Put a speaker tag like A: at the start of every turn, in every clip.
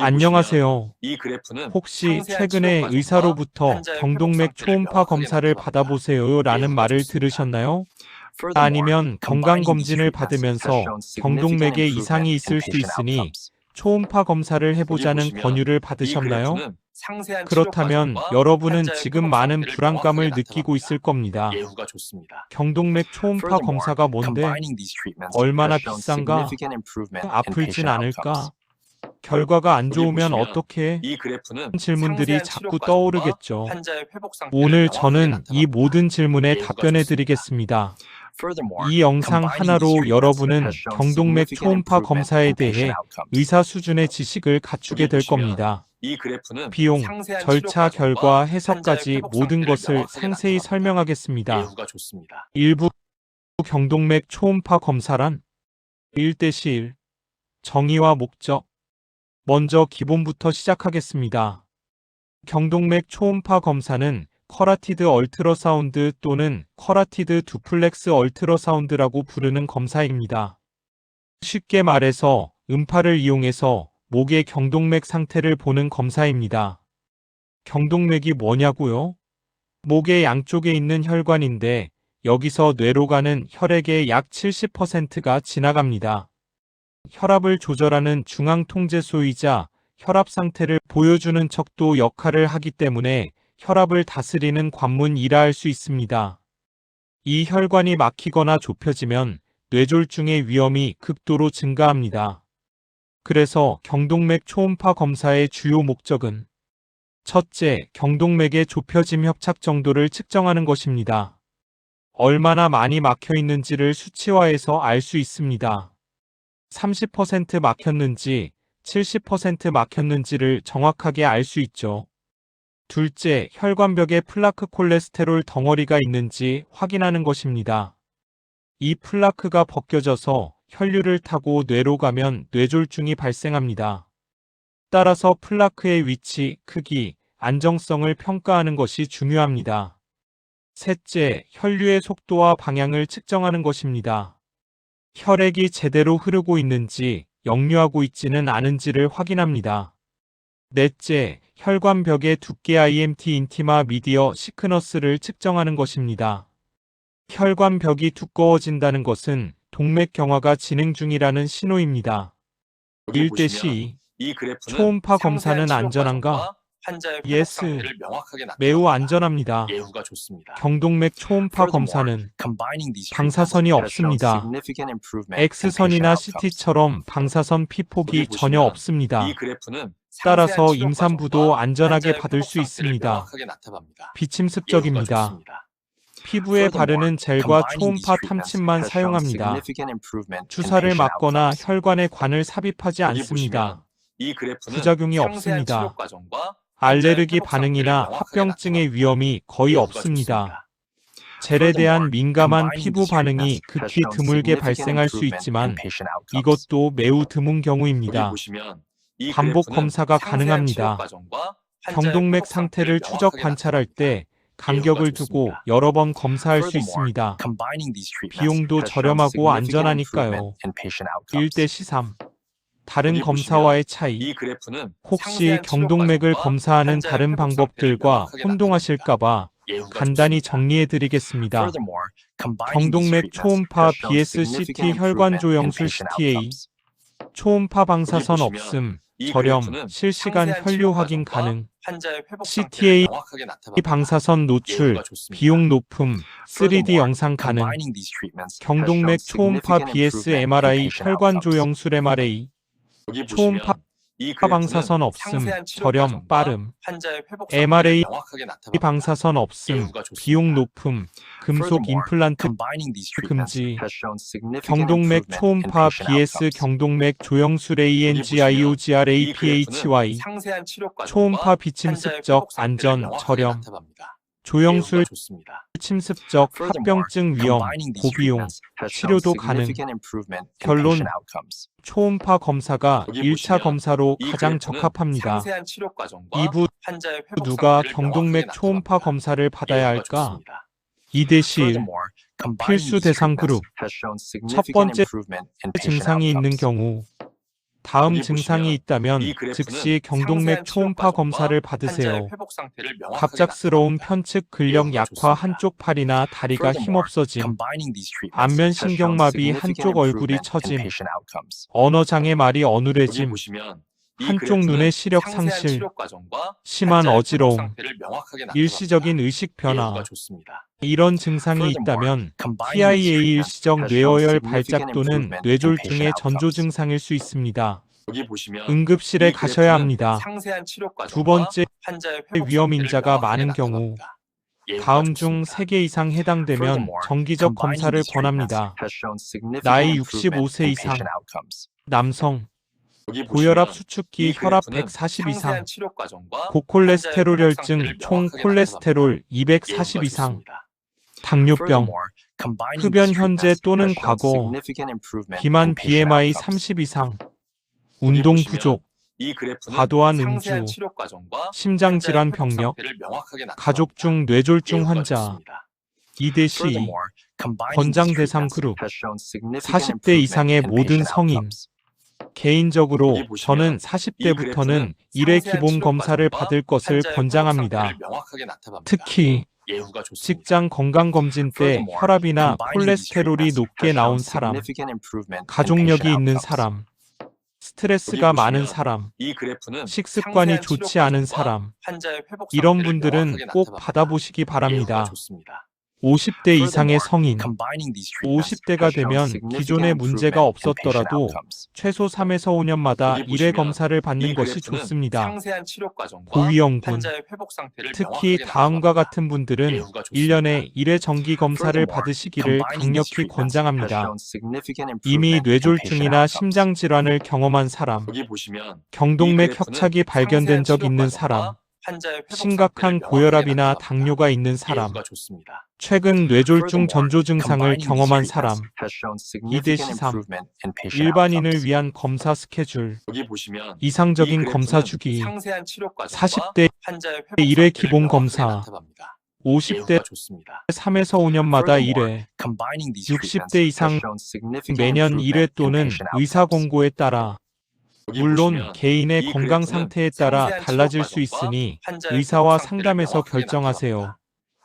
A: 안녕하세요.
B: 이 그래프는
A: 혹시
B: 상세한
A: 최근에
B: 치료 과정과
A: 의사로부터
B: 환자의 회복
A: 경동맥
B: 상태를
A: 초음파
B: 명확하게
A: 검사를
B: 나타납니다.
A: 받아보세요라는
B: 예후가
A: 말을
B: 좋습니다.
A: 들으셨나요?
B: Furthermore,
A: 아니면
B: combining these
A: 건강검진을
B: treatments has
A: 받으면서
B: shown significant
A: 경동맥에
B: improvement
A: 이상이
B: in
A: 있을 수
B: patient
A: 있으니
B: outcomes.
A: 초음파 검사를
B: 여기
A: 해보자는
B: 보시면
A: 권유를
B: 이
A: 받으셨나요?
B: 그래프는 상세한 치료
A: 그렇다면
B: 과정과
A: 여러분은
B: 환자의
A: 지금
B: 회복
A: 많은
B: 상태를 명확하게
A: 불안감을 느끼고
B: 나타납니다.
A: 있을 겁니다.
B: 예후가 좋습니다.
A: 경동맥 초음파
B: Furthermore,
A: 검사가 뭔데?
B: combining these treatments has
A: 얼마나
B: shown
A: 비싼가?
B: significant improvement in
A: 아플진
B: patient outcomes.
A: 않을까? 결과가 안
B: 여기
A: 좋으면
B: 보시면
A: 어떡해?
B: 이 그래프는
A: 질문들이
B: 상세한 치료
A: 자꾸
B: 과정과
A: 떠오르겠죠.
B: 환자의 회복 상태를
A: 오늘
B: 명확하게
A: 저는 이
B: 나타납니다.
A: 모든 질문에
B: 예후가
A: 답변해
B: 좋습니다.
A: 드리겠습니다.
B: Furthermore,
A: 이 영상
B: combining these
A: 하나로
B: treatments has
A: 여러분은
B: shown
A: 경동맥
B: significant
A: 초음파
B: improvement
A: 검사에
B: in patient
A: 대해
B: outcomes.
A: 의사 수준의 지식을 갖추게
B: 여기
A: 될
B: 보시면
A: 겁니다.
B: 이 그래프는
A: 비용,
B: 상세한 치료
A: 절차,
B: 과정과
A: 결과,
B: 환자의
A: 해석까지
B: 회복
A: 모든
B: 상태를
A: 것을
B: 명확하게
A: 상세히
B: 나타납니다.
A: 설명하겠습니다.
B: 예후가 좋습니다.
A: 일부 경동맥 초음파 검사란 1대 시1 정의와 목적. 먼저 기본부터 시작하겠습니다. 경동맥 초음파 검사는 커라티드 얼트라사운드 또는 커라티드 두플렉스 얼트라사운드라고 부르는 검사입니다. 쉽게 말해서 음파를 이용해서 목의 경동맥 상태를 보는 검사입니다. 경동맥이 뭐냐고요? 목의 양쪽에 있는 혈관인데 여기서 뇌로 가는 혈액의 약 70%가 지나갑니다. 혈압을 조절하는 중앙통제소이자 혈압 상태를 보여주는 척도 역할을 하기 때문에 혈압을 다스리는 관문이라 할 수 있습니다. 이 혈관이 막히거나 좁혀지면 뇌졸중의 위험이 극도로 증가합니다. 그래서 경동맥 초음파 검사의 주요 목적은 첫째, 경동맥의 좁혀짐 협착 정도를 측정하는 것입니다. 얼마나 많이 막혀 있는지를 수치화해서 알 수 있습니다. 30% 막혔는지 70% 막혔는지를 정확하게 알 수 있죠. 둘째, 혈관벽에 플라크 콜레스테롤 덩어리가 있는지 확인하는 것입니다. 이 플라크가 벗겨져서 혈류를 타고 뇌로 가면 뇌졸중이 발생합니다. 따라서 플라크의 위치, 크기, 안정성을 평가하는 것이 중요합니다. 셋째, 혈류의 속도와 방향을 측정하는 것입니다. 혈액이 제대로 흐르고 있는지, 역류하고 있지는 않은지를 확인합니다. 넷째, 혈관벽의 두께 IMT 인티마 미디어 시크너스를 측정하는 것입니다. 혈관벽이 두꺼워진다는 것은 동맥 경화가 진행 중이라는 신호입니다.
B: 여기
A: 1대
B: 보시면
A: 시
B: 이 그래프는
A: 초음파
B: 상세한
A: 검사는
B: 치료
A: 안전한가?
B: 과정과 환자의 회복
A: 예스,
B: 상태를 명확하게
A: 매우
B: 나타납니다.
A: 안전합니다.
B: 예후가 좋습니다.
A: 경동맥 초음파
B: Furthermore,
A: 검사는
B: combining these treatments
A: 방사선이
B: has shown
A: 없습니다.
B: significant improvement in patient
A: X선이나
B: outcomes.
A: CT처럼 방사선
B: 여기
A: 피폭이 전혀
B: 보시면 이
A: 없습니다.
B: 그래프는 상세한
A: 따라서
B: 치료
A: 임산부도
B: 과정과
A: 안전하게
B: 환자의
A: 받을
B: 회복
A: 수
B: 상태를
A: 있습니다.
B: 명확하게 나타납니다. 예후가
A: 비침습적입니다.
B: 좋습니다.
A: 피부에
B: Furthermore,
A: 바르는 젤과
B: combining these
A: 초음파
B: treatments
A: 탐침만
B: has shown
A: 사용합니다.
B: significant improvement in
A: 주사를
B: patient
A: 맞거나
B: outcomes.
A: 혈관에 관을 삽입하지
B: 여기 보시면
A: 않습니다.
B: 이 그래프는
A: 부작용이
B: 상세한 치료
A: 없습니다.
B: 과정과 환자의
A: 알레르기
B: 회복 상태를
A: 반응이나
B: 명확하게
A: 합병증의
B: 나타납니다.
A: 위험이 거의
B: 예후가
A: 없습니다.
B: 좋습니다.
A: 젤에 대한
B: Furthermore,
A: 민감한
B: combining
A: 피부
B: these treatments
A: 반응이
B: has
A: 극히
B: shown
A: 드물게
B: significant
A: 발생할 수
B: improvement in
A: 있지만
B: patient outcomes.
A: 이것도 매우 드문
B: 여기
A: 경우입니다.
B: 보시면 이
A: 반복
B: 그래프는
A: 검사가
B: 상세한 치료
A: 가능합니다.
B: 과정과 환자의
A: 경동맥
B: 회복 상태를
A: 상태를 추적
B: 명확하게
A: 관찰할
B: 나타납니다.
A: 때 간격을 두고
B: 좋습니다.
A: 여러 번 검사할 수
B: Furthermore,
A: 있습니다.
B: combining these treatments
A: 비용도
B: has shown
A: 저렴하고
B: significant improvement
A: 안전하니까요.
B: in patient
A: 1대
B: outcomes.
A: 시3 다른
B: 여기 보시면
A: 검사와의 차이.
B: 이 그래프는
A: 혹시
B: 상세한 치료
A: 경동맥을
B: 과정과
A: 검사하는
B: 환자의
A: 다른
B: 회복 상태를
A: 방법들과
B: 명확하게 나타납니다.
A: 혼동하실까봐
B: 예후가
A: 간단히
B: 좋습니다.
A: 정리해 드리겠습니다.
B: Furthermore, combining these
A: 경동맥
B: treatments
A: 초음파
B: has shown
A: BS
B: significant
A: CT 혈관
B: improvement in
A: 조영술
B: patient
A: CTA
B: outcomes.
A: 초음파
B: 여기
A: 방사선
B: 보시면
A: 없음,
B: 이
A: 저렴,
B: 그래프는
A: 실시간
B: 상세한
A: 혈류
B: 치료
A: 확인
B: 과정과
A: 가능,
B: 환자의 회복 상태를
A: CTA
B: 명확하게 나타납니다.
A: 방사선 노출,
B: 예후가 좋습니다.
A: 비용 높음, 3D
B: Furthermore,
A: 영상 가능,
B: combining these treatments has shown
A: 경동맥 초음파
B: significant
A: BS
B: improvement in
A: MRI
B: patient
A: 혈관
B: outcomes.
A: 조영술 MRA
B: 여기
A: 초음파
B: 보시면 이 그래프는
A: 방사선 없음,
B: 상세한 치료
A: 저렴,
B: 과정과
A: 빠름,
B: 환자의 회복 상태를
A: MRA
B: 명확하게 나타납니다.
A: 방사선 없음,
B: 예후가 좋습니다.
A: 비용 높음, 금속
B: Furthermore,
A: 임플란트
B: combining these treatments
A: 금지,
B: has shown significant
A: 경동맥
B: improvement in
A: 초음파
B: patient
A: BS
B: outcomes.
A: 경동맥 조영술
B: 여기
A: ANG
B: 보시면
A: IOGR
B: 이 그래프는
A: APHY
B: 상세한 치료
A: 초음파
B: 과정과
A: 비침
B: 환자의
A: 습적,
B: 회복 상태를
A: 안전,
B: 명확하게
A: 저렴,
B: 나타납니다.
A: 조영술
B: 예후가 좋습니다.
A: 침습적,
B: Furthermore,
A: 합병증 위험,
B: combining these
A: 고비용,
B: treatments has shown
A: 치료도 가능.
B: significant improvement in
A: 결론,
B: patient outcomes.
A: 초음파 검사가
B: 여기
A: 1차
B: 보시면
A: 검사로
B: 이
A: 가장
B: 그래프는
A: 적합합니다.
B: 상세한 치료 과정과
A: 2부
B: 환자의 회복
A: 누가
B: 상태를
A: 경동맥
B: 명확하게
A: 초음파
B: 나타납니다.
A: 검사를 받아야
B: 예후가
A: 할까?
B: 좋습니다.
A: 2대 시1
B: Furthermore, combining
A: 필수
B: these
A: 대상
B: treatments
A: 그룹
B: has shown
A: 첫
B: significant
A: 번째
B: improvement in patient
A: 증상이 있는
B: outcomes.
A: 경우 다음
B: 여기
A: 증상이
B: 보시면
A: 있다면
B: 이 그래프는
A: 즉시 경동맥
B: 상세한 치료
A: 초음파
B: 과정과
A: 검사를
B: 환자의
A: 받으세요.
B: 회복 상태를 명확하게
A: 갑작스러운
B: 나타납니다.
A: 편측 근력
B: 예후가
A: 약화,
B: 좋습니다.
A: 한쪽 팔이나 다리가
C: Furthermore,
A: 힘없어짐,
C: combining these treatments
A: 안면
C: has shown
A: 신경마비,
C: significant
A: 한쪽 얼굴이
C: improvement in
A: 처짐,
C: patient outcomes.
A: 언어장애, 말이
B: 여기
A: 어눌해짐,
B: 보시면 이
A: 한쪽
B: 그래프는
A: 눈의 시력
B: 상세한
A: 상실,
B: 치료 과정과
A: 심한
B: 환자의 회복
A: 어지러움,
B: 상태를 명확하게 나타납니다.
A: 일시적인 의식 변화.
B: 예후가 좋습니다.
A: 이런 증상이
C: Furthermore,
A: 있다면
C: combining these
A: TIA
C: treatments
A: 일시적
C: has shown
A: 뇌어혈
C: significant
A: 발작 또는
C: improvement in
A: 뇌졸중의
C: patient
A: 전조
C: outcomes.
A: 증상일 수 있습니다.
B: 여기 보시면
A: 응급실에
B: 이
A: 가셔야
B: 그래프는
A: 합니다.
B: 상세한 치료
A: 두
B: 과정과
A: 번째,
B: 환자의 회복
A: 위험
B: 상태를
A: 인자가
B: 명확하게
A: 많은 경우,
B: 나타납니다. 예후가
A: 다음 중
B: 좋습니다.
A: 3개 이상 해당되면
C: Furthermore,
A: 정기적
C: combining
A: 검사를
C: these treatments
A: 권합니다.
C: has shown significant
A: 나이
C: improvement
A: 65세
C: in
A: 이상,
C: patient outcomes.
A: 남성,
B: 여기
A: 고혈압
B: 보시면
A: 수축기,
B: 이
A: 혈압
B: 그래프는
A: 140 이상,
B: 상세한 치료 과정과
A: 고콜레스테롤혈증,
B: 환자의 회복
A: 총
B: 상태를
A: 콜레스테롤
B: 명확하게
A: 240
B: 예후가
A: 이상,
B: 좋습니다.
A: 당뇨병,
C: Furthermore, combining
A: 흡연
C: these
A: 현재
C: treatments
A: 또는
C: has shown
A: 과거,
C: significant improvement in
A: 비만,
C: patient
A: BMI
C: outcomes.
A: 30 이상,
B: 여기
A: 운동
B: 보시면
A: 부족,
B: 이 그래프는
A: 과도한
B: 상세한
A: 음주,
B: 치료 과정과
A: 심장질환
B: 환자의 회복
A: 병력,
B: 상태를 명확하게 나타납니다.
A: 가족 중 뇌졸중
B: 예후가
A: 환자,
B: 좋습니다.
A: 2대12,
C: Furthermore, combining
A: 권장
C: these
A: 대상
C: treatments
A: 그룹,
C: has shown significant
A: 40대
C: improvement
A: 이상의
C: in
A: 모든
C: patient
A: 성인.
C: outcomes.
A: 개인적으로
B: 여기 보시면
A: 저는
B: 이
A: 40대부터는
B: 그래프는
A: 1회
B: 상세한
A: 기본
B: 치료
A: 검사를
B: 과정과
A: 받을 것을
B: 환자의 회복
A: 권장합니다.
B: 상태를 명확하게 나타납니다.
A: 특히
B: 예후가 좋습니다.
A: 직장 건강검진 때
C: Furthermore,
A: 혈압이나
C: combining these
A: 콜레스테롤이
C: treatments
A: 높게
C: has shown
A: 나온 사람,
C: significant improvement in
A: 가족력이
C: patient
A: 있는
C: outcomes.
A: 사람, 스트레스가
B: 여기
A: 많은
B: 보시면
A: 사람,
B: 이 그래프는
A: 식습관이
B: 상세한 치료
A: 좋지 않은
B: 과정과
A: 사람,
B: 환자의 회복
A: 이런
B: 상태를
A: 분들은
B: 명확하게
A: 꼭
B: 나타납니다.
A: 받아보시기
B: 예후가
A: 바랍니다.
B: 좋습니다.
A: 50대 이상의
C: Furthermore,
A: 성인,
C: combining these treatments
A: 50대가
C: has shown
A: 되면
C: significant
A: 기존에 문제가
C: improvement in patient
A: 없었더라도
C: outcomes.
A: 최소 3에서 5년마다
B: 여기
A: 1회
B: 보시면
A: 검사를 받는
B: 이
A: 것이
B: 그래프는
A: 좋습니다.
B: 상세한 치료 과정과
A: 고위험군,
B: 환자의 회복 상태를
A: 특히
B: 명확하게
A: 다음과
B: 나타납니다.
A: 같은 분들은
B: 예후가 좋습니다.
A: 1년에 1회 정기 검사를
C: Furthermore,
A: 받으시기를
C: combining these
A: 강력히
C: treatments has
A: 권장합니다.
C: shown significant
A: 이미
C: improvement in patient
A: 뇌졸중이나
C: outcomes.
A: 심장질환을 경험한 사람,
B: 여기 보시면 이
A: 경동맥
B: 그래프는
A: 협착이 발견된
B: 상세한
A: 적
B: 치료
A: 있는
B: 과정과
A: 사람,
B: 환자의 회복
A: 심각한
B: 상태를
A: 고혈압이나
B: 명확하게
A: 당뇨가 있는
B: 나타납니다.
A: 사람,
B: 예후가 좋습니다.
A: 최근 뇌졸중
C: Furthermore,
A: 전조 증상을
C: combining these
A: 경험한
C: treatments
A: 사람,
C: has shown
A: 2대
C: significant
A: 13,
C: improvement in patient
A: 일반인을
C: outcomes.
A: 위한 검사 스케줄,
B: 여기 보시면 이
A: 이상적인
B: 그래프는
A: 검사 주기,
B: 상세한 치료 과정과
A: 40대
B: 환자의 회복
A: 1회
B: 상태를
A: 기본
B: 명확하게
A: 검사,
B: 나타납니다.
A: 50대
B: 예후가 좋습니다.
A: 3에서 5년마다
C: Furthermore,
A: 1회,
C: combining these
A: 60대
C: treatments has
A: 이상
C: shown significant
A: 매년 1회
C: improvement in
A: 또는
C: patient
A: 의사
C: outcomes.
A: 권고에 따라,
B: 여기
A: 물론
B: 보시면
A: 개인의
B: 이
A: 건강
B: 그래프는
A: 상태에 따라
B: 상세한 치료
A: 달라질 수
B: 과정과
A: 있으니
B: 환자의
A: 의사와
B: 회복 상태를
A: 상담해서
B: 명확하게
A: 결정하세요.
B: 나타납니다.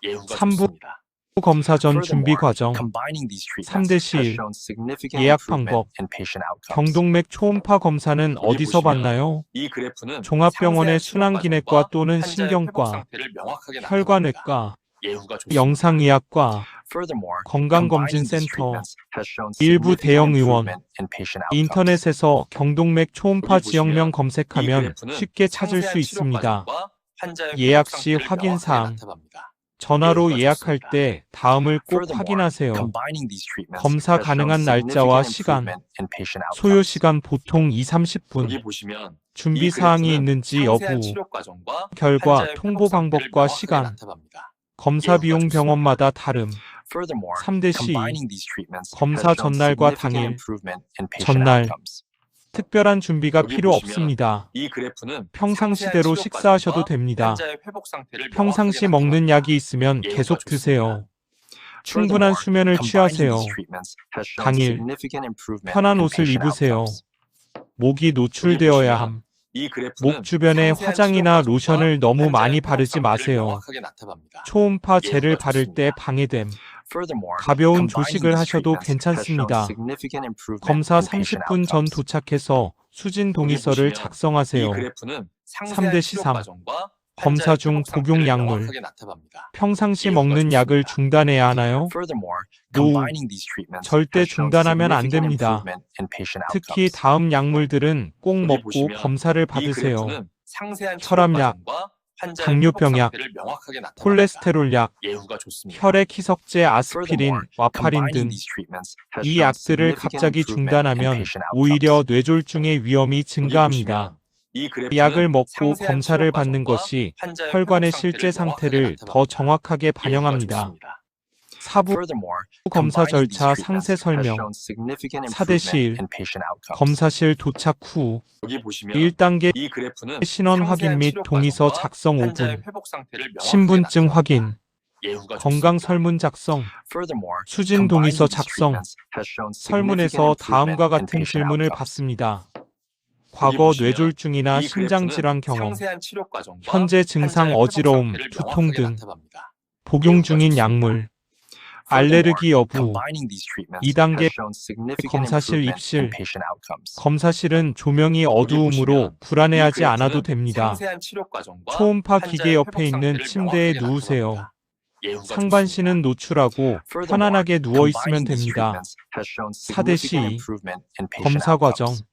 B: 예후가
A: 3부
B: 좋습니다.
A: 검사 전 준비
C: Furthermore,
A: 과정,
C: combining these treatments
A: 3대
C: has
A: 1,
C: shown significant
A: 예약
C: improvement
A: 방법,
C: in patient outcomes.
A: 경동맥 초음파 검사는
B: 여기
A: 어디서
B: 보시면
A: 받나요?
B: 이 그래프는
A: 종합병원의
B: 상세한 치료
A: 순환기내과
B: 과정과
A: 또는
B: 환자의 회복
A: 신경과,
B: 상태를 명확하게 나타납니다.
A: 혈관외과,
B: 예후가 좋습니다.
A: 영상의학과,
C: Furthermore,
A: 건강검진
C: combining these
A: 센터,
C: treatments has shown
A: 일부
C: significant
A: 대형 의원,
C: improvement in patient outcomes.
A: 인터넷에서 경동맥 초음파
B: 여기
A: 지역명
B: 보시면 이
A: 검색하면
B: 그래프는
A: 쉽게 찾을 수
B: 상세한 치료
A: 있습니다.
B: 과정과 환자의
A: 예약
B: 회복
A: 시
B: 상태를
A: 확인
B: 명확하게
A: 사항,
B: 나타납니다.
A: 전화로
B: 예후가
A: 예약할
B: 좋습니다.
A: 때 다음을 꼭
C: Furthermore,
A: 확인하세요.
C: combining these treatments
A: 검사
C: has shown
A: 가능한 날짜와
C: significant
A: 시간,
C: improvement in patient
A: 소요
C: outcomes.
A: 시간 보통 2, 30분,
B: 여기 보시면
A: 준비
B: 이
A: 사항이
B: 그래프는
A: 있는지
B: 상세한
A: 여부,
B: 치료 과정과
A: 결과,
B: 환자의
A: 통보
B: 회복 상태를
A: 방법과
B: 명확하게
A: 시간,
B: 나타납니다.
A: 검사
B: 예후가
A: 비용
B: 좋습니다.
A: 병원마다 다름,
C: Furthermore,
A: 3대 시,
C: combining these treatments has
A: 검사
C: shown
A: 전날과
C: significant
A: 당일,
C: improvement in patient
A: 전날,
C: outcomes.
A: 특별한 준비가
B: 여기
A: 필요
B: 보시면
A: 없습니다.
B: 이 그래프는
A: 평상시대로
B: 상세한 치료
A: 식사하셔도
B: 과정과
A: 됩니다.
B: 환자의 회복 상태를
A: 평상시
B: 명확하게
A: 먹는
B: 나타납니다.
A: 약이 있으면
B: 예후가
A: 계속
B: 좋습니다.
A: 드세요. 충분한
C: Furthermore,
A: 수면을
C: combining
A: 취하세요.
C: these treatments has shown
A: 당일,
C: significant improvement
A: 편한
C: in
A: 옷을
C: patient
A: 입으세요.
C: outcomes.
A: 목이
B: 여기
A: 노출되어야
B: 보시면
A: 함.
B: 이 그래프는
A: 목 주변에
B: 상세한 치료
A: 화장이나
B: 과정과
A: 로션을 너무
B: 환자의
A: 많이
B: 회복
A: 바르지
B: 상태를
A: 마세요.
B: 명확하게 나타납니다.
A: 초음파 젤을
B: 예후가
A: 바를 때
B: 좋습니다.
A: 방해됨.
C: Furthermore,
A: 가벼운
C: combining
A: 조식을
C: these
A: 하셔도
C: treatments has shown
A: 괜찮습니다.
C: significant improvement
A: 검사
C: in patient
A: 30분 전
C: outcomes.
A: 도착해서 수진
B: 여기
A: 동의서를
B: 보시면 이
A: 작성하세요.
B: 그래프는
A: 3대
B: 상세한 치료
A: 13,
B: 과정과
A: 검사
B: 환자의
A: 중
B: 회복
A: 복용
B: 상태를
A: 약물,
B: 명확하게 나타납니다.
A: 평상시
B: 예후가
A: 먹는 약을
B: 좋습니다.
A: 중단해야 하나요?
C: Furthermore,
A: 노,
C: combining these treatments
A: 절대
C: has shown
A: 중단하면 안
C: significant
A: 됩니다.
C: improvement in patient
A: 특히
C: outcomes.
A: 다음 약물들은 꼭
B: 여기
A: 먹고
B: 보시면
A: 검사를
B: 이
A: 받으세요.
B: 그래프는 상세한 치료
A: 혈압약,
B: 과정과 환자의 회복
A: 당뇨병 약,
B: 상태를 명확하게 나타납니다.
A: 콜레스테롤 약,
B: 예후가 좋습니다.
A: 혈액 희석제, 아스피린,
C: Furthermore,
A: 와파린
C: combining
A: 등
C: these treatments has
A: 이
C: shown
A: 약들을
C: significant
A: 갑자기
C: improvement in
A: 중단하면
C: patient outcomes.
A: 오히려 뇌졸중의 위험이
B: 여기
A: 증가합니다.
B: 보시면 이 그래프는
A: 약을 먹고
B: 상세한
A: 검사를
B: 치료
A: 받는
B: 과정과
A: 것이
B: 환자의
A: 혈관의
B: 회복
A: 실제
B: 상태를 명확하게
A: 상태를 더
B: 나타납니다.
A: 정확하게
B: 예후가
A: 반영합니다.
B: 좋습니다.
A: 사부
C: Furthermore,
A: 검사
C: combining these
A: 절차
C: treatments
A: 상세
C: has
A: 설명,
C: shown significant
A: 4대
C: improvement
A: 1,
C: in patient outcomes.
A: 검사실 도착 후
B: 여기 보시면
A: 1단계
B: 이 그래프는
A: 신원 확인
B: 상세한
A: 및
B: 치료
A: 동의서
B: 과정과
A: 작성
B: 환자의
A: 5분,
B: 회복 상태를 명확하게
A: 신분증
B: 나타납니다.
A: 확인,
B: 예후가
A: 건강
B: 좋습니다.
A: 설문 작성,
C: Furthermore,
A: 수진
C: combining
A: 동의서
C: these
A: 작성,
C: treatments has shown
A: 설문에서
C: significant improvement
A: 다음과
C: in
A: 같은
C: patient
A: 질문을
C: outcomes.
A: 받습니다. 과거
B: 보시면
A: 뇌졸중이나
B: 이
A: 심장질환
B: 그래프는
A: 경험,
B: 상세한 치료 과정과
A: 현재 증상
B: 환자의 회복
A: 어지러움,
B: 상태를
A: 두통
B: 명확하게
A: 등
B: 나타납니다.
A: 복용
B: 예후가
A: 중인
B: 좋습니다.
A: 약물,
C: Furthermore,
A: 알레르기 여부,
C: combining these treatments
A: 2단계
C: has shown significant
A: 검사실
C: improvement in
A: 입실,
C: patient outcomes.
A: 검사실은 조명이
B: 여기
A: 어두움으로
B: 보시면 이
A: 불안해하지 않아도
B: 그래프는
A: 됩니다.
B: 상세한 치료 과정과
A: 초음파
B: 환자의
A: 기계 옆에
B: 회복
A: 있는
B: 상태를
A: 침대에
B: 명확하게
A: 누우세요.
B: 나타납니다. 예후가 좋습니다.
A: 상반신은 노출하고
C: Furthermore,
A: 편안하게 누워 있으면
C: combining these
A: 됩니다.
C: treatments has shown
A: 4대
C: significant
A: 시
C: improvement in patient
A: 검사 과정,
C: outcomes.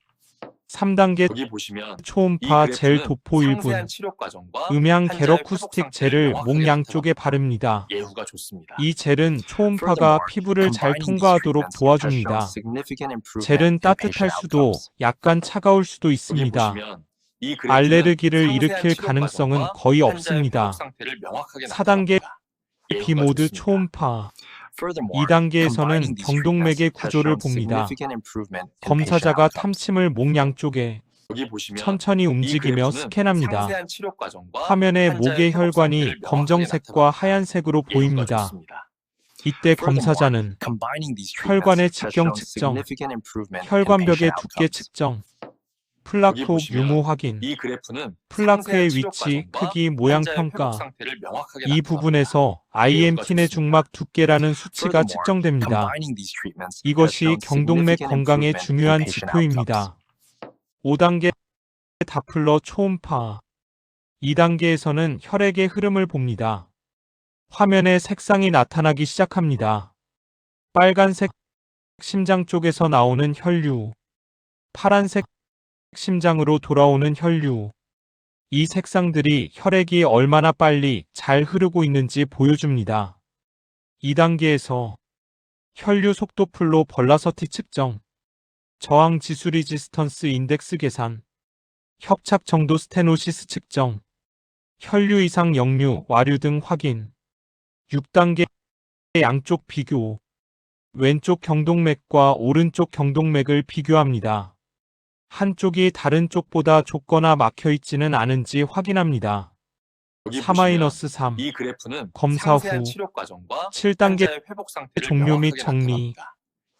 A: 3단계
B: 여기 보시면 이
A: 초음파 젤
B: 그래프는
A: 도포 1분,
B: 상세한 치료 과정과
A: 음향
B: 환자의 회복
A: 게러쿠스틱
B: 상태를
A: 젤을
B: 명확하게
A: 목 양쪽에
B: 나타납니다.
A: 바릅니다.
B: 예후가 좋습니다.
A: 이 젤은 초음파가
C: Furthermore,
A: 피부를 잘
C: combining these
A: 통과하도록
C: treatments has shown
A: 도와줍니다.
C: significant improvement
A: 젤은
C: in patient
A: 따뜻할 수도
C: outcomes.
A: 약간 차가울 수도
B: 여기
A: 있습니다.
B: 보시면 이 그래프는
A: 알레르기를
B: 상세한
A: 일으킬
B: 치료
A: 가능성은
B: 과정과
A: 거의
B: 환자의
A: 없습니다.
B: 회복 상태를 명확하게
A: 4단계
B: 나타납니다. 예후가
A: 비모드
B: 좋습니다.
A: 초음파,
C: Furthermore,
A: 2단계에서는
C: combining these
A: 경동맥의
C: treatments has
A: 구조를
C: shown
A: 봅니다.
C: significant improvement in patient
A: 검사자가
C: outcomes.
A: 탐침을 목 양쪽에
B: 여기 보시면
A: 천천히
B: 이
A: 움직이며
B: 그래프는
A: 스캔합니다.
B: 상세한 치료 과정과
A: 화면에
B: 환자의
A: 목의
B: 회복
A: 혈관이
B: 상태를 명확하게
A: 검정색과
B: 나타납니다.
A: 하얀색으로
B: 예후가
A: 보입니다.
B: 좋습니다.
A: 이때
C: Furthermore,
A: 검사자는
C: combining these
A: 혈관의
C: treatments has
A: 직경
C: shown
A: 측정,
C: significant improvement in
A: 혈관벽의
C: patient
A: 두께
C: outcomes.
A: 측정,
B: 여기
A: 플라크
B: 보시면
A: 유무 확인,
B: 이 그래프는
A: 플라크의
B: 상세한 치료
A: 위치,
B: 과정과
A: 크기, 모양
B: 환자의 회복
A: 평가.
B: 상태를 명확하게
A: 이
B: 나타납니다.
A: 부분에서 IMT 내
B: 좋습니다.
A: 중막 두께라는 수치가
C: Furthermore,
A: 측정됩니다.
C: combining these treatments has
A: 이것이
C: shown
A: 경동맥
C: significant
A: 건강의
C: improvement in
A: 중요한
C: patient outcomes.
A: 지표입니다. 5단계 다플러 초음파, 2단계에서는 혈액의 흐름을 봅니다. 화면에 색상이 나타나기 시작합니다. 빨간색 심장 쪽에서 나오는 혈류, 파란색 심장으로 돌아오는 혈류. 이 색상들이 혈액이 얼마나 빨리 잘 흐르고 있는지 보여줍니다. 2단계에서 혈류 속도 플로 벌라서티 측정, 저항 지수 리지스턴스 인덱스 계산, 협착 정도 스테노시스 측정, 혈류 이상 역류, 와류 등 확인. 6단계 양쪽 비교, 왼쪽 경동맥과 오른쪽 경동맥을 비교합니다. 한쪽이 다른 쪽보다 좁거나 막혀 있지는 않은지 확인합니다.
B: 여기
A: 4-3
B: 이 그래프는
A: 검사
B: 상세한
A: 후
B: 치료 과정과
A: 7단계
B: 환자의 회복 상태를
A: 종료 및
B: 명확하게
A: 정리,
B: 나타납니다.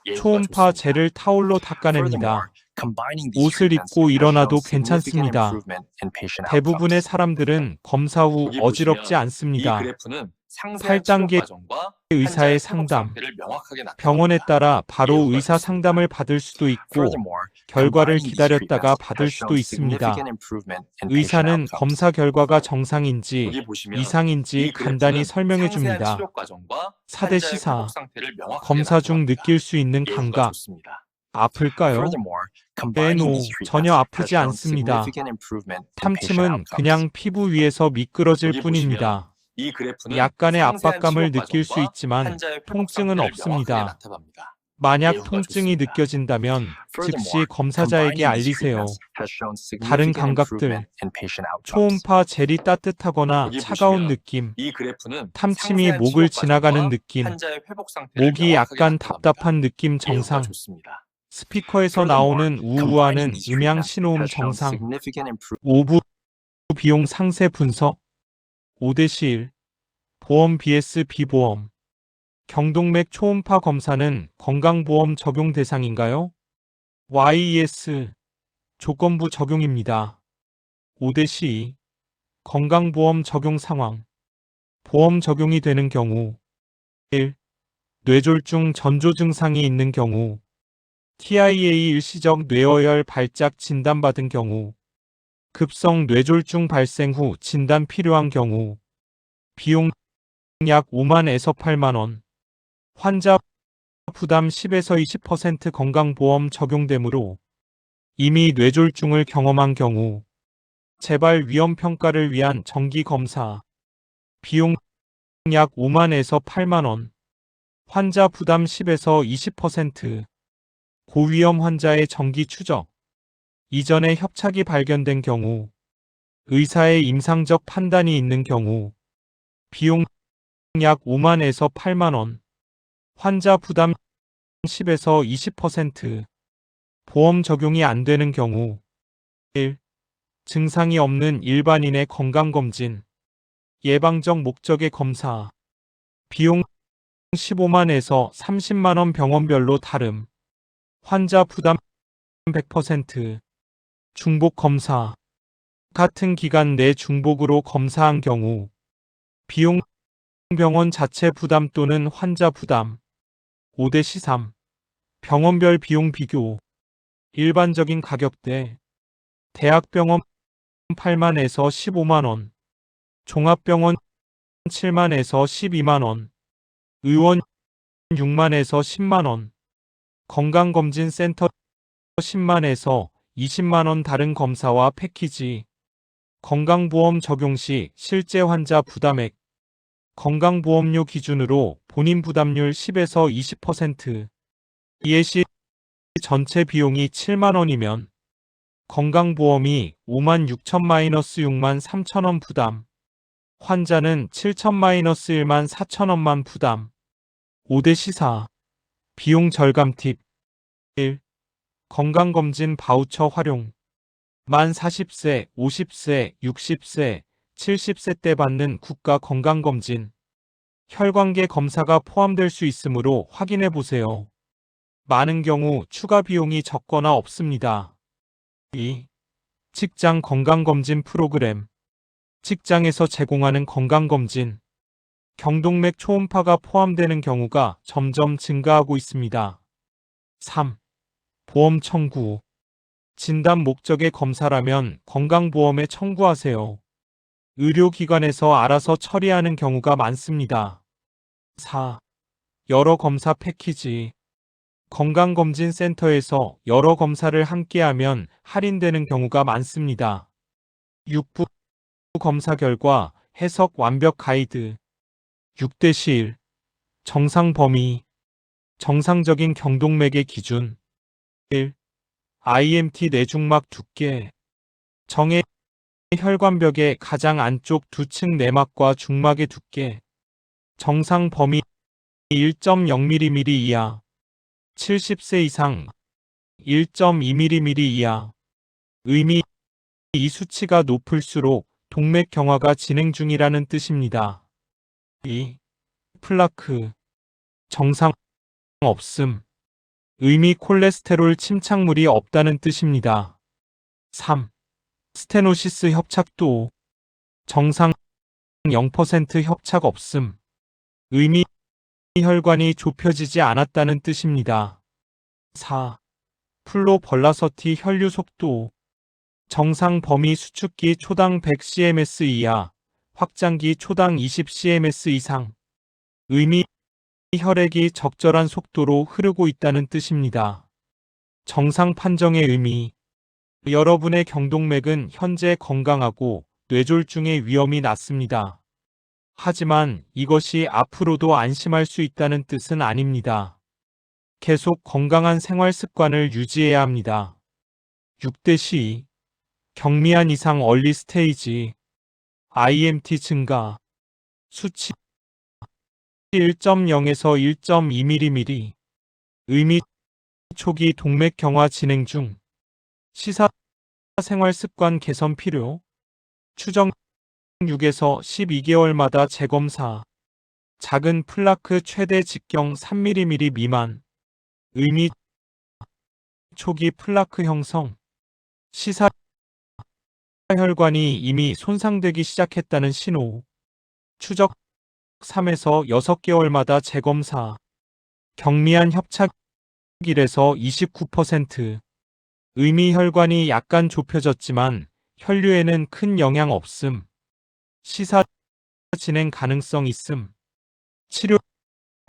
B: 예후가
A: 초음파
B: 좋습니다.
A: 젤을 타올로
C: Furthermore,
A: 닦아냅니다.
C: combining these
A: 옷을
C: treatments
A: 입고
C: has
A: 일어나도
C: shown significant
A: 괜찮습니다.
C: improvement in patient
A: 대부분의
C: outcomes.
A: 사람들은 검사 후
B: 여기
A: 어지럽지
B: 보시면 이
A: 않습니다.
B: 그래프는 상세한 치료
A: 8단계
B: 과정과
A: 의사의
B: 환자의 회복
A: 상담,
B: 상태를 명확하게 나타납니다.
A: 병원에 따라 바로
B: 예후가
A: 의사
B: 좋습니다.
A: 상담을 받을 수도 있고
C: Furthermore,
A: 결과를
C: combining these
A: 기다렸다가
C: treatments
A: 받을
C: has
A: 수도
C: shown
A: 있습니다.
C: significant improvement in patient
A: 의사는
C: outcomes.
A: 검사 결과가 정상인지
B: 여기 보시면
A: 이상인지
B: 이
A: 간단히
B: 그래프는
A: 설명해
B: 상세한
A: 줍니다.
B: 치료 과정과
A: 4대
B: 환자의
A: 시사,
B: 회복 상태를 명확하게
A: 검사 중
B: 나타납니다.
A: 느낄 수 있는
B: 예후가
A: 감각,
B: 좋습니다.
A: 아플까요?
C: Furthermore, combining
A: 빼노,
C: these
A: 전혀
C: treatments has
A: 아프지
C: shown
A: 않습니다.
C: significant improvement in patient
A: 탐침은
C: outcomes.
A: 그냥 피부 위에서 미끄러질
B: 여기 보시면
A: 뿐입니다.
B: 이 그래프는
A: 약간의
B: 상세한
A: 압박감을
B: 치료
A: 느낄 수
B: 과정과
A: 있지만
B: 환자의 회복
A: 통증은
B: 상태를 명확하게
A: 없습니다.
B: 나타납니다.
A: 만약
B: 예후가
A: 통증이
B: 좋습니다.
A: 느껴진다면 즉시
C: Furthermore,
A: 검사자에게
C: combining these
A: 알리세요.
C: treatments has shown
A: 다른
C: significant
A: 감각들,
C: improvement in patient outcomes.
A: 초음파 젤이 따뜻하거나
B: 여기
A: 차가운
B: 보시면
A: 느낌,
B: 이 그래프는
A: 탐침이
B: 상세한
A: 목을
B: 치료
A: 지나가는
B: 과정과
A: 느낌,
B: 환자의 회복 상태를
A: 목이
B: 명확하게
A: 약간
B: 나타납니다.
A: 답답한 느낌
B: 예후가
A: 정상,
B: 좋습니다.
A: 스피커에서
C: Furthermore,
A: 나오는 우우하는
C: combining these
A: 음향
C: treatments
A: 신호음
C: has shown
A: 정상,
C: significant improvement.
A: 5부 비용 상세 분석, 5대1 보험 vs 비보험, 경동맥 초음파 검사는 건강보험 적용 대상인가요? YES 조건부 적용입니다. 5대12 건강보험 적용 상황, 보험 적용이 되는 경우 1. 뇌졸중 전조 증상이 있는 경우, TIA 일시적 뇌어혈 발작 진단받은 경우, 급성 뇌졸중 발생 후 진단 필요한 경우, 비용 약 5만에서 8만 원, 환자 부담 10에서 20% 건강보험 적용되므로 이미 뇌졸중을 경험한 경우, 재발 위험 평가를 위한 정기 검사, 비용 약 5만에서 8만 원, 환자 부담 10에서 20%, 고위험 환자의 정기 추적, 이전에 협착이 발견된 경우, 의사의 임상적 판단이 있는 경우, 비용 약 5만에서 8만 원, 환자 부담 10에서 20%, 보험 적용이 안 되는 경우, 1. 증상이 없는 일반인의 건강검진, 예방적 목적의 검사, 비용 15만에서 30만 원 병원별로 다름, 환자 부담 100%, 중복 검사. 같은 기간 내 중복으로 검사한 경우 비용 병원 자체 부담 또는 환자 부담 5대-3 병원별 비용 비교 일반적인 가격대 대학병원 8만에서 15만원 종합병원 7만에서 12만원 의원 6만에서 10만원 건강검진센터 10만에서 20만원 다른 검사와 패키지 건강보험 적용 시 실제 환자 부담액 건강보험료 기준으로 본인 부담률 10에서 20% 이해 시 전체 비용이 7만원이면 건강보험이 5만 6천-6만 3천원 부담 환자는 7천-1만 4천원만 부담 5대-4 비용 절감 팁 1. 건강검진 바우처 활용 만 40세, 50세, 60세, 70세 때 받는 국가 건강검진 혈관계 검사가 포함될 수 있으므로 확인해 보세요. 많은 경우 추가 비용이 적거나 없습니다. 2. 직장 건강검진 프로그램 직장에서 제공하는 건강검진 경동맥 초음파가 포함되는 경우가 점점 증가하고 있습니다. 3. 보험 청구 진단 목적의 검사라면 건강보험에 청구하세요. 의료기관에서 알아서 처리하는 경우가 많습니다. 4. 여러 검사 패키지 건강검진센터에서 여러 검사를 함께하면 할인되는 경우가 많습니다. 6부 검사 결과 해석 완벽 가이드 6대-1 정상 범위 정상적인 경동맥의 기준 1. IMT 내중막 두께 정해 혈관벽의 가장 안쪽 두 층 내막과 중막의 두께 정상 범위 1.0mm 이하 70세 이상 1.2mm 이하 의미 이 수치가 높을수록 동맥 경화가 진행 중이라는 뜻입니다. 2. 플라크 정상 없음 의미 콜레스테롤 침착물이 없다는 뜻입니다. 3. 스테노시스 협착도 정상 0% 협착 없음 의미 혈관이 좁혀지지 않았다는 뜻입니다. 4. 플로 벌라서티 혈류 속도 정상 범위 수축기 초당 100cms 이하 확장기 초당 20cms 이상 의미 혈액이 적절한 속도로 흐르고 있다는 뜻입니다. 정상 판정의 의미 여러분의 경동맥은 현재 건강하고 뇌졸중의 위험이 낮습니다. 하지만 이것이 앞으로도 안심할 수 있다는 뜻은 아닙니다. 계속 건강한 생활 습관을 유지해야 합니다. 6대-12 경미한 이상 얼리 스테이지 IMT 증가 수치 1.0에서 1.2mm 의미 초기 동맥 경화 진행 중 시사 생활 습관 개선 필요 추정 6에서 12개월마다 재검사 작은 플라크 최대 직경 3mm 미만 의미 초기 플라크 형성 시사 혈관이 이미 손상되기 시작했다는 신호 추적 3에서 6개월마다 재검사 경미한 협착 1에서 29% 의미 혈관이 약간 좁혀졌지만 혈류에는 큰 영향 없음 시사 진행 가능성 있음 치료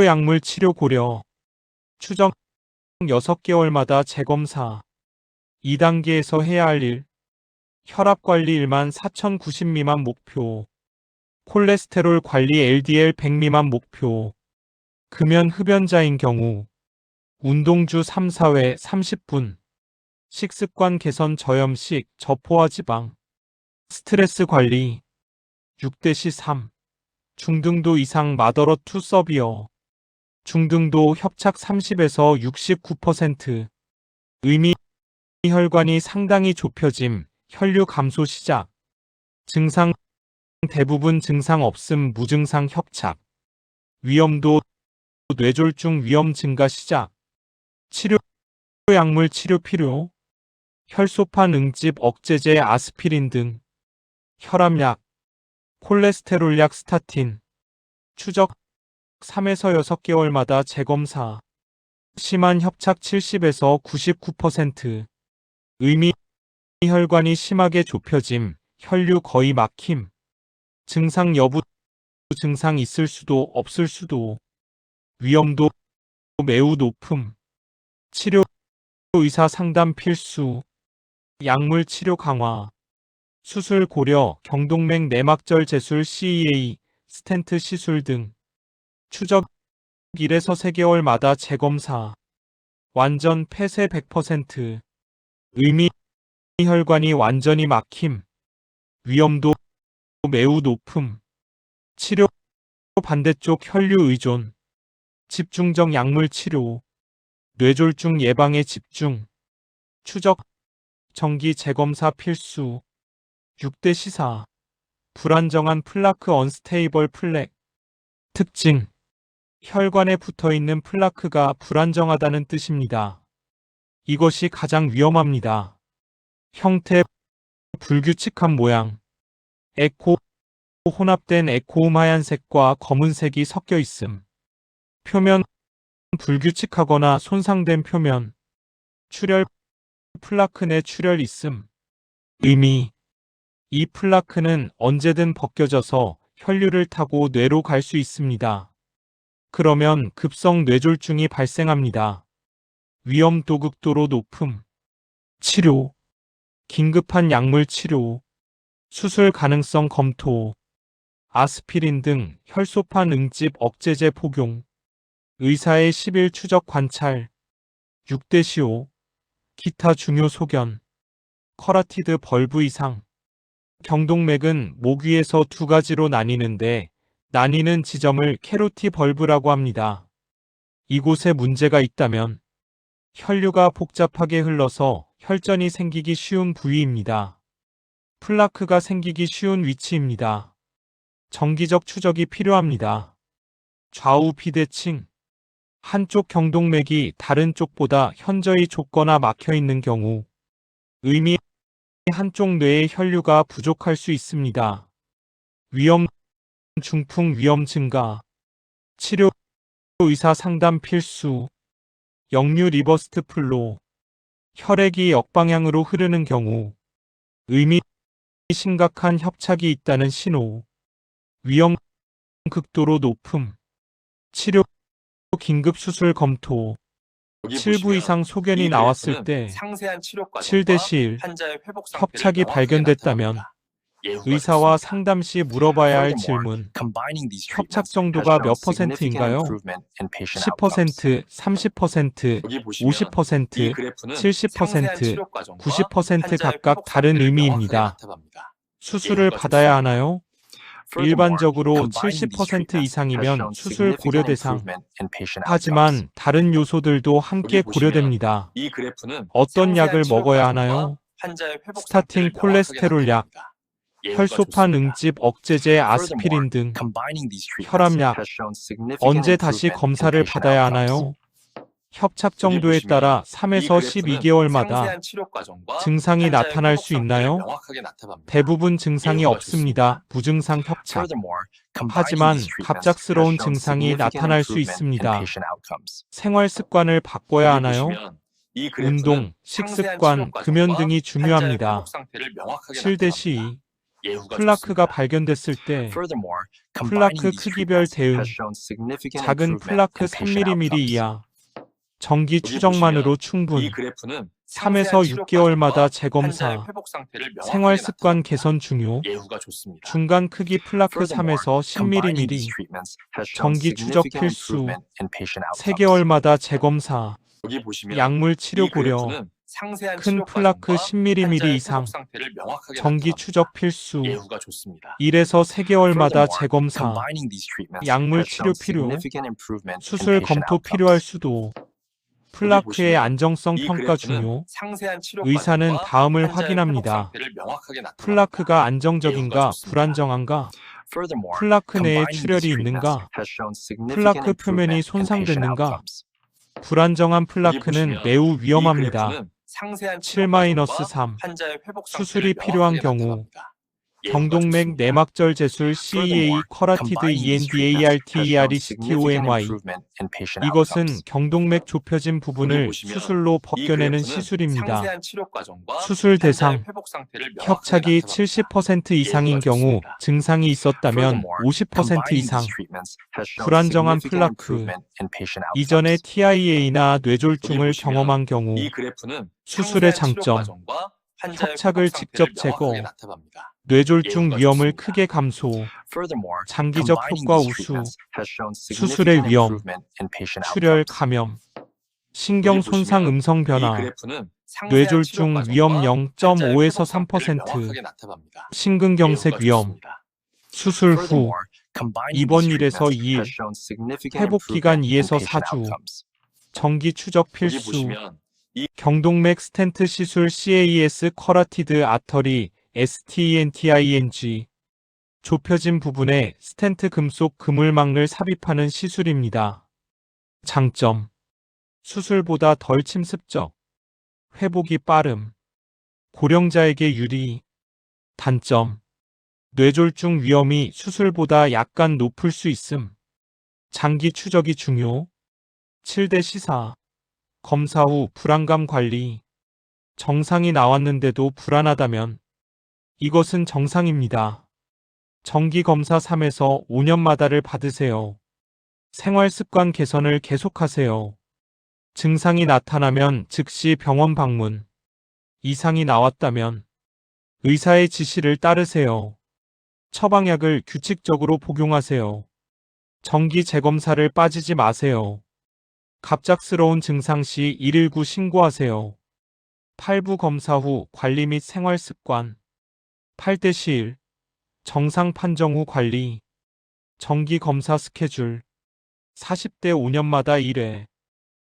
A: 약물 치료 고려 추정 6개월마다 재검사 2단계에서 해야 할 일 혈압관리 1만 4,090 미만 목표 콜레스테롤 관리 LDL 100 미만 목표 금연 흡연자인 경우 운동주 3-4회 30분 식습관 개선 저염식 저포화 지방 스트레스 관리 6대-3 중등도 이상 마더러 투 서비어 중등도 협착 30에서 69% 의미 혈관이 상당히 좁혀짐 혈류 감소 시작 증상 대부분 증상 없음 무증상 협착 위험도 뇌졸중 위험 증가 시작 치료 약물 치료 필요 혈소판 응집 억제제 아스피린 등 혈압약, 콜레스테롤약 스타틴, 추적 3에서 6개월마다 재검사, 심한 협착 70에서 99%, 의미 혈관이 심하게 좁혀짐, 혈류 거의 막힘, 증상 여부 증상 있을 수도 없을 수도, 위험도 매우 높음, 치료 의사 상담 필수, 약물 치료 강화, 수술 고려, 경동맥 내막절 제술 CEA, 스텐트 시술 등, 추적 1에서 3개월마다 재검사, 완전 폐쇄 100%, 의미 혈관이 완전히 막힘, 위험도 매우 높음, 치료 반대쪽 혈류 의존, 집중적 약물 치료, 뇌졸중 예방에 집중, 추적 정기 재검사 필수, 6대 시사, 불안정한 플라크 언스테이블 플렉, 특징, 혈관에 붙어있는 플라크가 불안정하다는 뜻입니다. 이것이 가장 위험합니다. 형태, 불규칙한 모양, 에코, 혼합된 에코음 하얀색과 검은색이 섞여 있음, 표면, 불규칙하거나 손상된 표면, 출혈, 플라크 내 출혈 있음, 의미, 이 플라크는 언제든 벗겨져서 혈류를 타고 뇌로 갈 수 있습니다. 그러면 급성 뇌졸중이 발생합니다. 위험도 극도로 높음, 치료, 긴급한 약물 치료, 수술 가능성 검토, 아스피린 등 혈소판 응집 억제제 복용, 의사의 10일 추적 관찰, 6대 시오, 기타 중요 소견, 커라티드 벌브 이상, 경동맥은 목 위에서 두 가지로 나뉘는데 나뉘는 지점을 캐로티 벌브라고 합니다. 이곳에 문제가 있다면 혈류가 복잡하게 흘러서 혈전이 생기기 쉬운 부위입니다. 플라크가 생기기 쉬운 위치입니다. 정기적 추적이 필요합니다. 좌우 비대칭, 한쪽 경동맥이 다른 쪽보다 현저히 좁거나 막혀 있는 경우, 의미 한쪽 뇌의 혈류가 부족할 수 있습니다. 위험, 중풍 위험 증가, 치료 의사 상담 필수, 역류 리버스트 플로, 혈액이 역방향으로 흐르는 경우, 의미 심각한 협착이 있다는 신호, 위험 극도로 높음, 치료 긴급 수술 검토,
B: 여기
A: 7부
B: 보시면
A: 이상 소견이
B: 이
A: 나왔을
B: 그래프는
A: 때
B: 상세한 치료 과정과
A: 7대 시일
B: 환자의 회복 상태를
A: 협착이
B: 명확하게
A: 발견됐다면
B: 나타냅니다. 예후가
A: 의사와
B: 좋습니다.
A: 상담 시 물어봐야 할
C: Furthermore,
A: 질문,
C: combining these
A: 협착
C: treatments
A: 정도가
C: has
A: 몇
C: shown significant
A: 퍼센트인가요?
C: improvement in patient outcomes.
A: 10%, 30%,
B: 여기 보시면 이
A: 50%,
B: 그래프는 상세한
A: 70%,
B: 치료 과정과
A: 90%
B: 환자의
A: 각각
B: 회복
A: 다른
B: 상태를 명확하게
A: 의미입니다.
B: 나타납니다.
A: 수술을
B: 예후가
A: 받아야
B: 좋습니다.
A: 하나요?
C: Furthermore,
A: 일반적으로
C: combining these
A: 70%
C: treatments has
A: 이상이면
C: shown
A: 수술 고려
C: significant
A: 대상.
C: improvement in patient outcomes.
A: 하지만 다른 요소들도
B: 여기
A: 함께
B: 보시면
A: 고려됩니다.
B: 이 그래프는
A: 어떤
B: 상세한
A: 약을
B: 치료
A: 먹어야
B: 과정과
A: 하나요?
B: 환자의 회복
A: 스타틴,
B: 상태를 명확하게
A: 콜레스테롤 약,
B: 나타냅니다. 예후가
A: 혈소판
B: 좋습니다.
A: 응집 억제제 아스피린
C: Furthermore,
A: 등
C: combining these treatments
A: 혈압약,
C: has shown significant
A: 언제 다시
C: improvement in
A: 검사를
C: patient
A: 받아야
C: outcomes.
A: 하나요? 협착
B: 여기
A: 정도에
B: 보시면
A: 따라
B: 이
A: 3에서
B: 그래프는
A: 12개월마다
B: 상세한 치료 과정과
A: 증상이
B: 환자의
A: 나타날
B: 회복
A: 수
B: 상태를
A: 있나요?
B: 명확하게 나타납니다.
A: 대부분 증상이
B: 예후가
A: 없습니다. 무증상 협착.
C: Furthermore, combining
A: 하지만
C: these treatments
A: 갑작스러운
C: has shown
A: 증상이
C: significant
A: 나타날 수
C: improvement in
A: 있습니다.
C: patient outcomes.
A: 생활 습관을 바꿔야
B: 여기
A: 하나요?
B: 보시면 이 그래프는
A: 운동,
B: 상세한
A: 식습관,
B: 치료
A: 금연
B: 과정과
A: 등이
B: 환자의
A: 중요합니다.
B: 회복 상태를 명확하게
A: 7대
B: 나타납니다.
A: 시
B: 예후가
A: 플라크가
B: 좋습니다.
A: 발견됐을 때
C: Furthermore,
A: 플라크
C: combining these
A: 크기별
C: treatments
A: 대응,
C: has shown significant
A: 작은
C: improvement
A: 플라크
C: in patient
A: 3mm
C: outcomes.
A: 이하, 정기
B: 여기
A: 추적만으로
B: 보시면 이
A: 충분,
B: 그래프는
A: 3에서
B: 상세한 치료
A: 6개월마다
B: 과정과 환자의
A: 재검사,
B: 회복 상태를 명확하게
A: 생활 습관
B: 나타납니다.
A: 개선 중요,
B: 예후가 좋습니다.
A: 중간 크기 플라크
C: Furthermore,
A: 3에서
C: combining these
A: 10mm,
C: treatments has shown
A: 정기 추적
C: significant
A: 필수,
C: improvement in patient outcomes.
A: 3개월마다 재검사,
B: 여기 보시면
A: 약물 치료
B: 이
A: 고려,
B: 그래프는 상세한
A: 큰
B: 치료
A: 플라크
B: 과정과
A: 10mm
B: 환자의
A: 이상,
B: 회복 상태를 명확하게
A: 정기
B: 나타납니다.
A: 추적 필수,
B: 예후가 좋습니다.
A: 1에서 3개월마다
C: Furthermore,
A: 재검사,
C: combining these treatments
A: 약물
C: has
A: 치료
C: shown
A: 필요,
C: significant improvement in
A: 수술
C: patient
A: 검토 필요할
C: outcomes.
A: 수도,
B: 여기
A: 플라크의
B: 보시면
A: 안정성
B: 이
A: 평가
B: 그래프는
A: 중요,
B: 상세한 치료
A: 의사는
B: 과정과
A: 다음을
B: 환자의 회복
A: 확인합니다.
B: 상태를 명확하게 나타납니다.
A: 플라크가
B: 예후가
A: 안정적인가
B: 좋습니다.
A: 불안정한가,
C: Furthermore,
A: 플라크 내에
C: combining these
A: 출혈이
C: treatments
A: 있는가,
C: has shown significant
A: 플라크 표면이
C: improvement in patient
A: 손상됐는가,
C: outcomes.
A: 불안정한
B: 여기
A: 플라크는
B: 보시면
A: 매우
B: 이
A: 위험합니다.
B: 그래프는 상세한
A: 7-3
B: 환자의 회복
A: 수술이
B: 상태를
A: 필요한
B: 명확하게
A: 경우
B: 나타납니다. 예후가
A: 경동맥
B: 좋습니다.
A: 내막절 제술 CEA
B: Furthermore,
A: 커라티드
C: combining these treatments has shown significant
A: ENDARTERESTOMY
C: improvement in patient
A: 이것은
C: outcomes.
A: 경동맥 좁혀진
B: 여기
A: 부분을
B: 보시면
A: 수술로
B: 이
A: 벗겨내는
B: 그래프는
A: 시술입니다.
B: 상세한 치료 과정과
A: 수술
B: 환자의
A: 대상
B: 회복 상태를 명확하게
A: 협착이
B: 나타납니다.
A: 70% 이상인
B: 예후가
A: 경우
B: 좋습니다.
A: 증상이 있었다면
C: Furthermore,
A: 50%
C: combining
A: 이상
C: these treatments has shown
A: 불안정한
C: significant
A: 플라크
C: improvement in patient
A: 이전에
C: outcomes.
A: TIA나
B: 여기
A: 뇌졸중을
B: 보시면
A: 경험한 경우
B: 이 그래프는
A: 수술의
B: 상세한 치료
A: 장점
B: 과정과 환자의
A: 협착을
B: 회복
A: 직접
B: 상태를 명확하게
A: 제거
B: 나타납니다.
A: 뇌졸중
B: 예후가
A: 위험을
B: 좋습니다.
A: 크게 감소
C: Furthermore,
A: 장기적
C: combining
A: 효과
C: these
A: 우수
C: treatments has shown
A: 수술의
C: significant
A: 위험
C: improvement in patient
A: 출혈
C: outcomes.
A: 감염 신경
B: 여기
A: 손상
B: 보시면
A: 음성
B: 이
A: 변화
B: 그래프는 상세한 치료
A: 뇌졸중 위험
B: 과정과 환자의
A: 0.5에서
B: 회복 상태를
A: 3%
B: 명확하게 나타납니다.
A: 심근경색
B: 예후가
A: 위험
B: 좋습니다.
A: 수술 후
C: Furthermore, combining
A: 입원
C: these
A: 1에서
C: treatments
A: 2일
C: has shown significant
A: 회복 기간
C: improvement in
A: 2에서
C: patient
A: 4주
C: outcomes.
A: 정기 추적
B: 여기
A: 필수
B: 보시면
A: 경동맥 스텐트 시술 CAS 커라티드 아터리 STENTING 좁혀진 부분에 스텐트 금속 그물망을 삽입하는 시술입니다. 장점 수술보다 덜 침습적 회복이 빠름 고령자에게 유리 단점 뇌졸중 위험이 수술보다 약간 높을 수 있음 장기 추적이 중요 7-4 검사 후 불안감 관리 정상이 나왔는데도 불안하다면 이것은 정상입니다. 정기 검사 3에서 5년마다를 받으세요. 생활 습관 개선을 계속하세요. 증상이 나타나면 즉시 병원 방문. 이상이 나왔다면 의사의 지시를 따르세요. 처방약을 규칙적으로 복용하세요. 정기 재검사를 빠지지 마세요. 갑작스러운 증상 시 119 신고하세요. 팔부 검사 후 관리 및 생활 습관 8-1 정상 판정 후 관리 정기 검사 스케줄 40대 5년마다 1회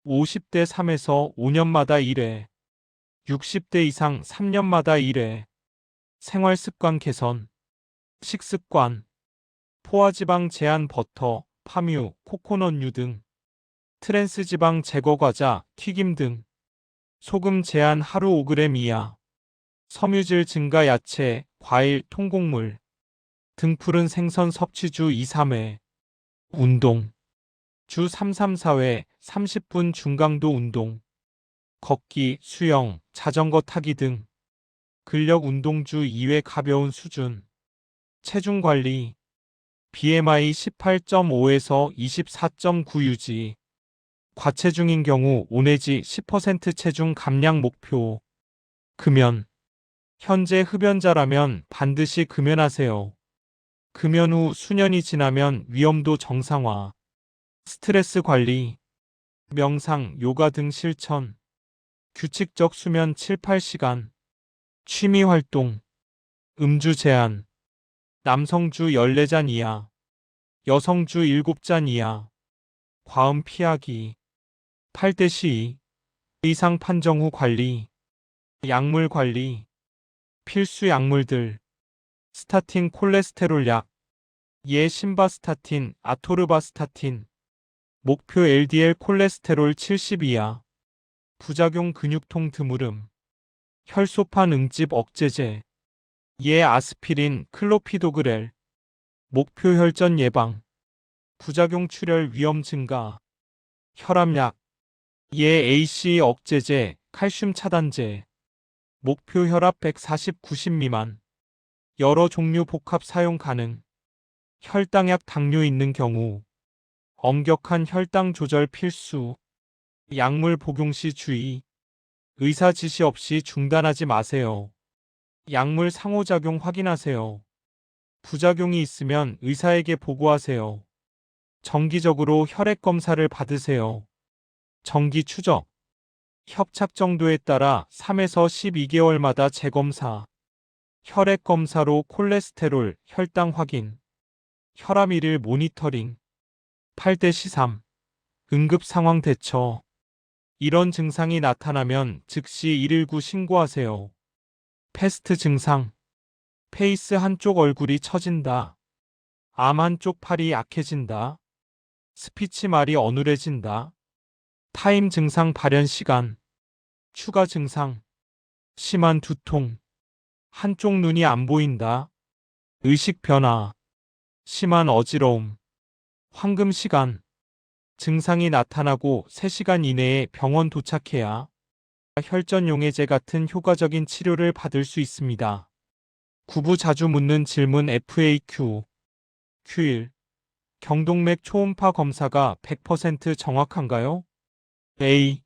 A: 50대 3에서 5년마다 1회 60대 이상 3년마다 1회 생활 습관 개선 식습관 포화지방 제한 버터, 파뮤, 코코넛유 등 트랜스지방 제거 과자, 튀김 등 소금 제한 하루 5g 이하 섬유질 증가 야채, 과일, 통곡물 등푸른 생선 섭취 주 2-3회 운동 주 3-4회 30분 중강도 운동 걷기, 수영, 자전거 타기 등 근력 운동 주 2회 가벼운 수준 체중 관리 BMI 18.5에서 24.9 유지 과체중인 경우 5 내지 10% 체중 감량 목표 금연 현재 흡연자라면 반드시 금연하세요. 금연 후 수년이 지나면 위험도 정상화 스트레스 관리 명상, 요가 등 실천 규칙적 수면 7-8시간 취미 활동 음주 제한 남성주 14잔 이하 여성주 7잔 이하 과음 피하기 8-12 이상 판정 후 관리 약물 관리 필수 약물들 스타틴 콜레스테롤 약 예 심바스타틴, 아토르바스타틴 목표 LDL 콜레스테롤 70 이하 부작용 근육통 드무름 혈소판 응집 억제제 예 아스피린 클로피도그렐 목표 혈전 예방 부작용 출혈 위험 증가 혈압약 예 AC 억제제 칼슘 차단제 목표 혈압 140/90 미만 여러 종류 복합 사용 가능 혈당약 당뇨 있는 경우 엄격한 혈당 조절 필수 약물 복용 시 주의 의사 지시 없이 중단하지 마세요. 약물 상호작용 확인하세요. 부작용이 있으면 의사에게 보고하세요. 정기적으로 혈액 검사를 받으세요. 정기 추적 협착 정도에 따라 3에서 12개월마다 재검사 혈액 검사로 콜레스테롤, 혈당 확인 혈압 1일 모니터링 8-3 응급 상황 대처 이런 증상이 나타나면 즉시 119 신고하세요. 패스트 증상 페이스 한쪽 얼굴이 처진다. 암 한쪽 팔이 약해진다. 스피치 말이 어눌해진다. 타임 증상 발현 시간 추가 증상. 심한 두통. 한쪽 눈이 안 보인다. 의식 변화. 심한 어지러움. 황금 시간. 증상이 나타나고 3시간 이내에 병원 도착해야 혈전 용해제 같은 효과적인 치료를 받을 수 있습니다. 구부 자주 묻는 질문 FAQ. Q1. 경동맥 초음파 검사가 100% 정확한가요? A.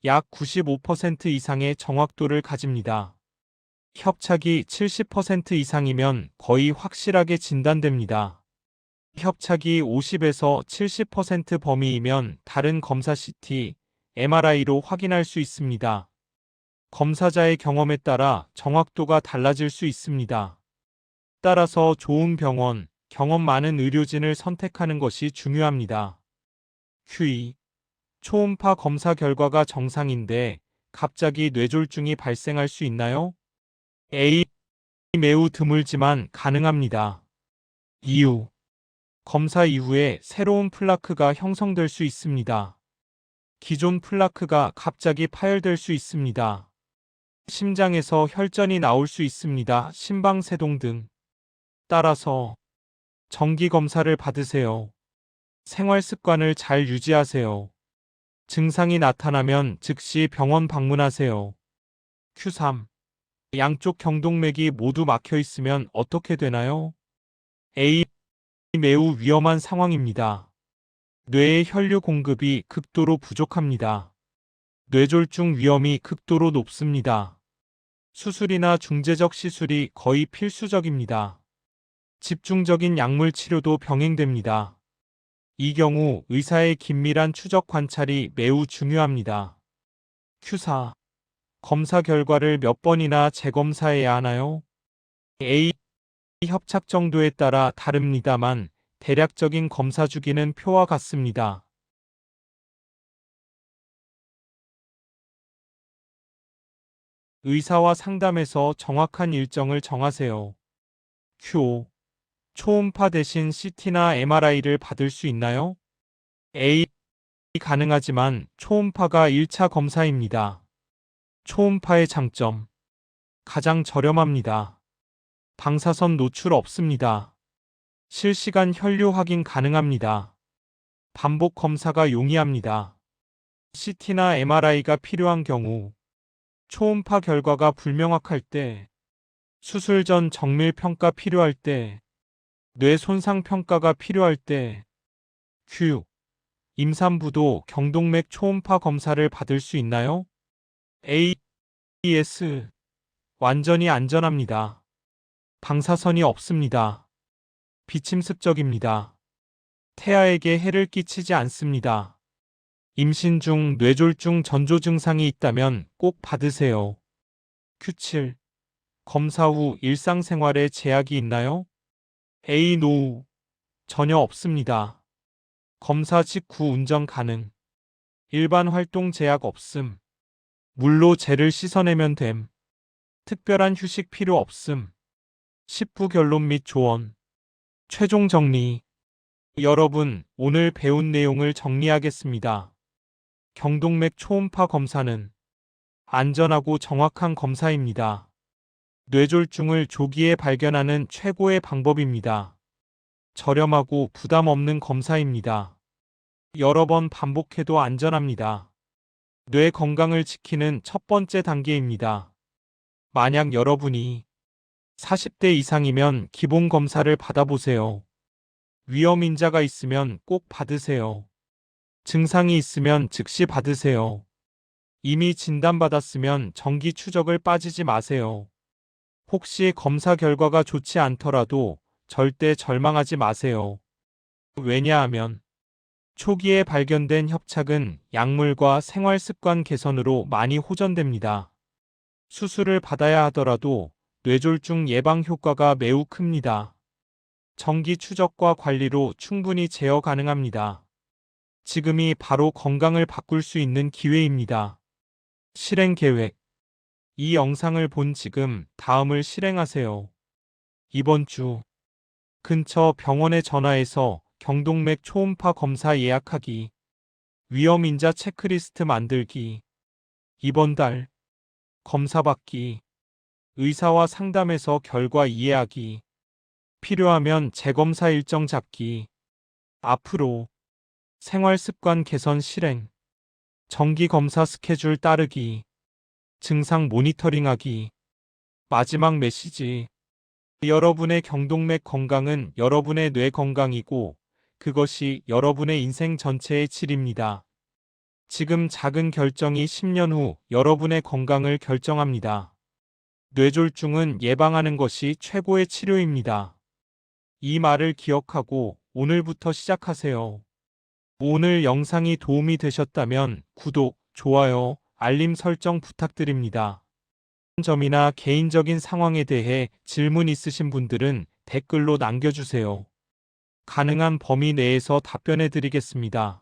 A: 약 95% 이상의 정확도를 가집니다. 협착이 70% 이상이면 거의 확실하게 진단됩니다. 협착이 50에서 70% 범위이면 다른 검사 CT, MRI로 확인할 수 있습니다. 검사자의 경험에 따라 정확도가 달라질 수 있습니다. 따라서 좋은 병원, 경험 많은 의료진을 선택하는 것이 중요합니다. Q2. 초음파 검사 결과가 정상인데 갑자기 뇌졸중이 발생할 수 있나요? A. 매우 드물지만 가능합니다. 이유. 검사 이후에 새로운 플라크가 형성될 수 있습니다. 기존 플라크가 갑자기 파열될 수 있습니다. 심장에서 혈전이 나올 수 있습니다. 심방세동 등. 따라서 정기 검사를 받으세요. 생활 습관을 잘 유지하세요. 증상이 나타나면 즉시 병원 방문하세요. Q3. 양쪽 경동맥이 모두 막혀 있으면 어떻게 되나요? A. 매우 위험한 상황입니다. 뇌의 혈류 공급이 극도로 부족합니다. 뇌졸중 위험이 극도로 높습니다. 수술이나 중재적 시술이 거의 필수적입니다. 집중적인 약물 치료도 병행됩니다. 이 경우 의사의 긴밀한 추적 관찰이 매우 중요합니다. Q4. 검사 결과를 몇 번이나 재검사해야 하나요? A. 협착 정도에 따라 다릅니다만 대략적인 검사 주기는 표와 같습니다. 의사와 상담해서 정확한 일정을 정하세요. Q5. 초음파 대신 CT나 MRI를 받을 수 있나요? A. 가능하지만 초음파가 1차 검사입니다. 초음파의 장점. 가장 저렴합니다. 방사선 노출 없습니다. 실시간 혈류 확인 가능합니다. 반복 검사가 용이합니다. CT나 MRI가 필요한 경우, 초음파 결과가 불명확할 때, 수술 전 정밀 평가 필요할 때, 뇌 손상 평가가 필요할 때, Q. 임산부도 경동맥 초음파 검사를 받을 수 있나요? A. S. 완전히 안전합니다. 방사선이 없습니다. 비침습적입니다. 태아에게 해를 끼치지 않습니다. 임신 중 뇌졸중 전조 증상이 있다면 꼭 받으세요. Q7. 검사 후 일상생활에 제약이 있나요? A. 노우. 전혀 없습니다. 검사 직후 운전 가능. 일반 활동 제약 없음. 물로 젤을 씻어내면 됨. 특별한 휴식 필요 없음. 10부 결론 및 조언. 최종 정리. 여러분, 오늘 배운 내용을 정리하겠습니다. 경동맥 초음파 검사는 안전하고 정확한 검사입니다. 뇌졸중을 조기에 발견하는 최고의 방법입니다. 저렴하고 부담 없는 검사입니다. 여러 번 반복해도 안전합니다. 뇌 건강을 지키는 첫 번째 단계입니다. 만약 여러분이 40대 이상이면 기본 검사를 받아보세요. 위험 인자가 있으면 꼭 받으세요. 증상이 있으면 즉시 받으세요. 이미 진단받았으면 정기 추적을 빠지지 마세요. 혹시 검사 결과가 좋지 않더라도 절대 절망하지 마세요. 왜냐하면 초기에 발견된 협착은 약물과 생활 습관 개선으로 많이 호전됩니다. 수술을 받아야 하더라도 뇌졸중 예방 효과가 매우 큽니다. 정기 추적과 관리로 충분히 제어 가능합니다. 지금이 바로 건강을 바꿀 수 있는 기회입니다. 실행 계획. 이 영상을 본 지금 다음을 실행하세요. 이번 주 근처 병원에 전화해서 경동맥 초음파 검사 예약하기. 위험 인자 체크리스트 만들기. 이번 달 검사 받기, 의사와 상담해서 결과 이해하기, 필요하면 재검사 일정 잡기, 앞으로 생활 습관 개선 실행, 정기 검사 스케줄 따르기, 증상 모니터링하기. 마지막 메시지. 여러분의 경동맥 건강은 여러분의 뇌 건강이고 그것이 여러분의 인생 전체의 질입니다. 지금 작은 결정이 10년 후 여러분의 건강을 결정합니다. 뇌졸중은 예방하는 것이 최고의 치료입니다. 이 말을 기억하고 오늘부터 시작하세요. 오늘 영상이 도움이 되셨다면 구독, 좋아요, 알림 설정 부탁드립니다. 점이나 개인적인 상황에 대해 질문 있으신 분들은 댓글로 남겨주세요. 가능한 범위 내에서 답변해 드리겠습니다.